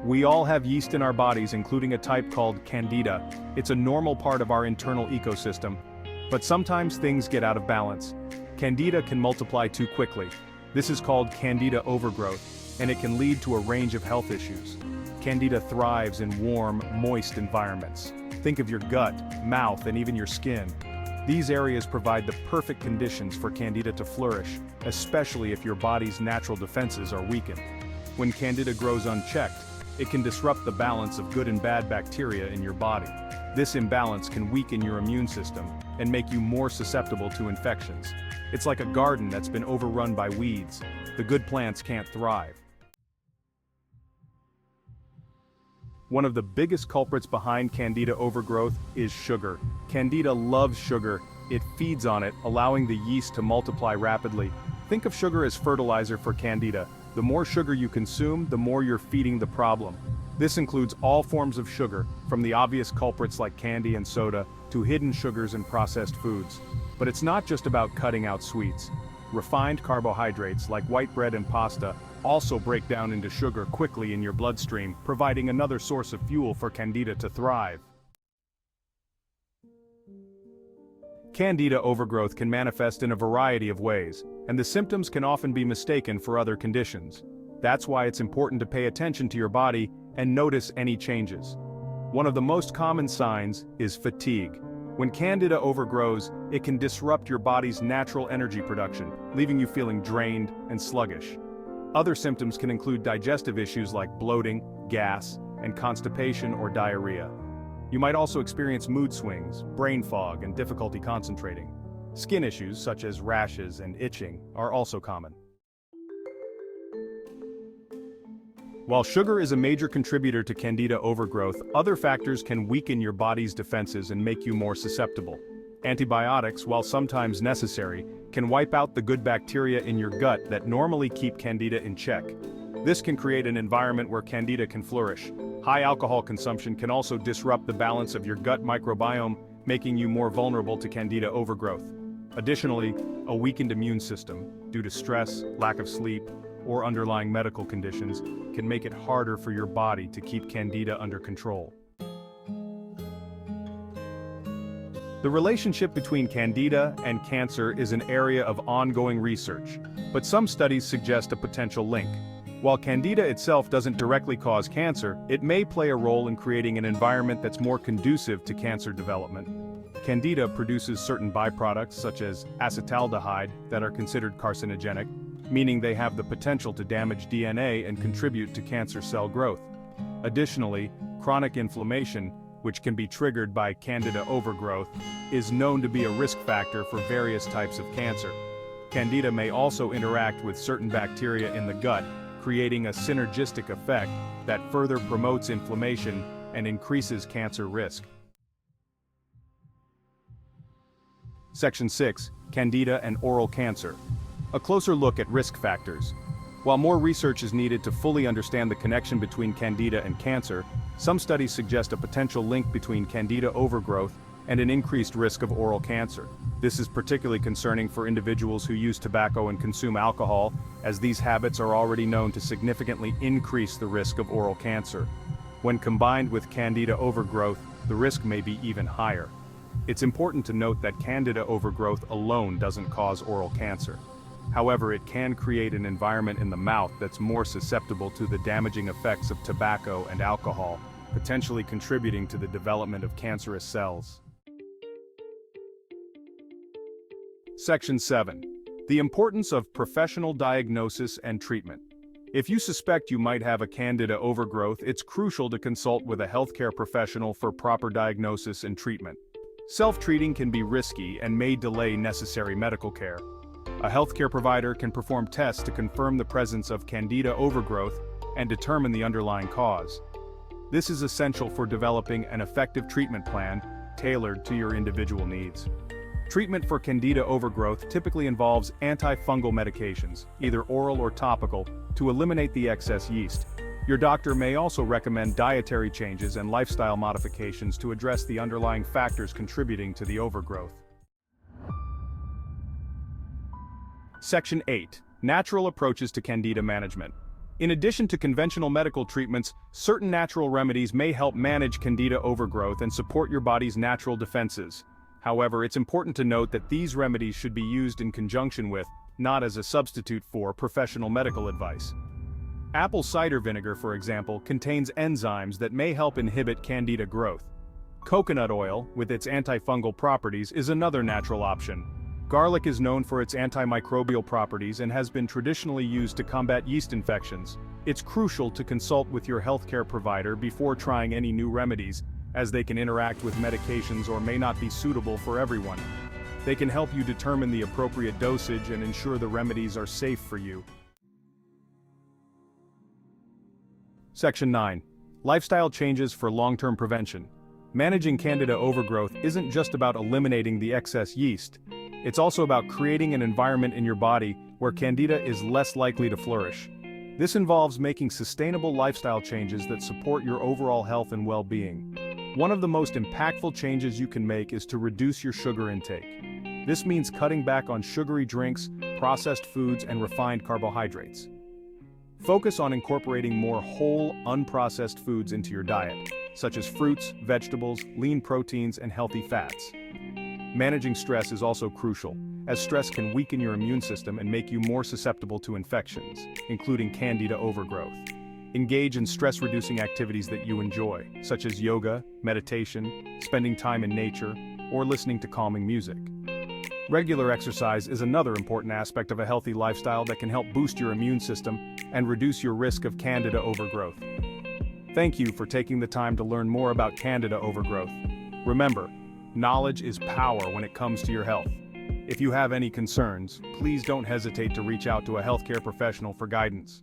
We all have yeast in our bodies, including a type called Candida. It's a normal part of our internal ecosystem. But sometimes things get out of balance. Candida can multiply too quickly. This is called Candida overgrowth, and it can lead to a range of health issues. Candida thrives in warm, moist environments. Think of your gut, mouth, and even your skin. These areas provide the perfect conditions for Candida to flourish, especially if your body's natural defenses are weakened. When Candida grows unchecked, it can disrupt the balance of good and bad bacteria in your body. This imbalance can weaken your immune system and make you more susceptible to infections. It's like a garden that's been overrun by weeds. The good plants can't thrive. One of the biggest culprits behind Candida overgrowth is sugar. Candida loves sugar. It feeds on it, allowing the yeast to multiply rapidly. Think of sugar as fertilizer for Candida. The more sugar you consume, the more you're feeding the problem. This includes all forms of sugar, from the obvious culprits like candy and soda, to hidden sugars and processed foods. But it's not just about cutting out sweets. Refined carbohydrates like white bread and pasta also break down into sugar quickly in your bloodstream, providing another source of fuel for Candida to thrive. Candida overgrowth can manifest in a variety of ways, and the symptoms can often be mistaken for other conditions. That's why it's important to pay attention to your body and notice any changes. One of the most common signs is fatigue. When Candida overgrows, it can disrupt your body's natural energy production, leaving you feeling drained and sluggish. Other symptoms can include digestive issues like bloating, gas, and constipation or diarrhea. You might also experience mood swings, brain fog, and difficulty concentrating. Skin issues such as rashes and itching are also common. While sugar is a major contributor to Candida overgrowth, other factors can weaken your body's defenses and make you more susceptible. Antibiotics, while sometimes necessary, can wipe out the good bacteria in your gut that normally keep Candida in check. This can create an environment where Candida can flourish. High alcohol consumption can also disrupt the balance of your gut microbiome, making you more vulnerable to Candida overgrowth. Additionally, a weakened immune system, due to stress, lack of sleep, or underlying medical conditions, can make it harder for your body to keep Candida under control. The relationship between Candida and cancer is an area of ongoing research, but some studies suggest a potential link. While Candida itself doesn't directly cause cancer, it may play a role in creating an environment that's more conducive to cancer development. Candida produces certain byproducts such as acetaldehyde that are considered carcinogenic, meaning they have the potential to damage DNA and contribute to cancer cell growth. Additionally, chronic inflammation, which can be triggered by Candida overgrowth, is known to be a risk factor for various types of cancer. Candida may also interact with certain bacteria in the gut, creating a synergistic effect that further promotes inflammation and increases cancer risk. Section 6. Candida and oral cancer. A closer look at risk factors. While more research is needed to fully understand the connection between Candida and cancer, some studies suggest a potential link between Candida overgrowth and an increased risk of oral cancer. This is particularly concerning for individuals who use tobacco and consume alcohol, as these habits are already known to significantly increase the risk of oral cancer. When combined with Candida overgrowth, the risk may be even higher. It's important to note that Candida overgrowth alone doesn't cause oral cancer. However, it can create an environment in the mouth that's more susceptible to the damaging effects of tobacco and alcohol, potentially contributing to the development of cancerous cells. Section 7. The importance of professional diagnosis and treatment. If you suspect you might have a Candida overgrowth, it's crucial to consult with a healthcare professional for proper diagnosis and treatment. Self-treating can be risky and may delay necessary medical care. A healthcare provider can perform tests to confirm the presence of Candida overgrowth and determine the underlying cause. This is essential for developing an effective treatment plan tailored to your individual needs. Treatment for Candida overgrowth typically involves antifungal medications, either oral or topical, to eliminate the excess yeast. Your doctor may also recommend dietary changes and lifestyle modifications to address the underlying factors contributing to the overgrowth. Section 8. Natural approaches to Candida management. In addition to conventional medical treatments, certain natural remedies may help manage Candida overgrowth and support your body's natural defenses. However, it's important to note that these remedies should be used in conjunction with, not as a substitute for, professional medical advice. Apple cider vinegar, for example, contains enzymes that may help inhibit Candida growth. Coconut oil, with its antifungal properties, is another natural option. Garlic is known for its antimicrobial properties and has been traditionally used to combat yeast infections. It's crucial to consult with your healthcare provider before trying any new remedies, as they can interact with medications or may not be suitable for everyone. They can help you determine the appropriate dosage and ensure the remedies are safe for you. Section 9. Lifestyle changes for long-term prevention. Managing Candida overgrowth isn't just about eliminating the excess yeast. It's also about creating an environment in your body where Candida is less likely to flourish. This involves making sustainable lifestyle changes that support your overall health and well-being. One of the most impactful changes you can make is to reduce your sugar intake. This means cutting back on sugary drinks, processed foods, and refined carbohydrates. Focus on incorporating more whole, unprocessed foods into your diet, such as fruits, vegetables, lean proteins, and healthy fats. Managing stress is also crucial, as stress can weaken your immune system and make you more susceptible to infections, including Candida overgrowth. Engage in stress-reducing activities that you enjoy, such as yoga, meditation, spending time in nature, or listening to calming music. Regular exercise is another important aspect of a healthy lifestyle that can help boost your immune system and reduce your risk of Candida overgrowth. Thank you for taking the time to learn more about Candida overgrowth. Remember, knowledge is power when it comes to your health. If you have any concerns, please don't hesitate to reach out to a healthcare professional for guidance.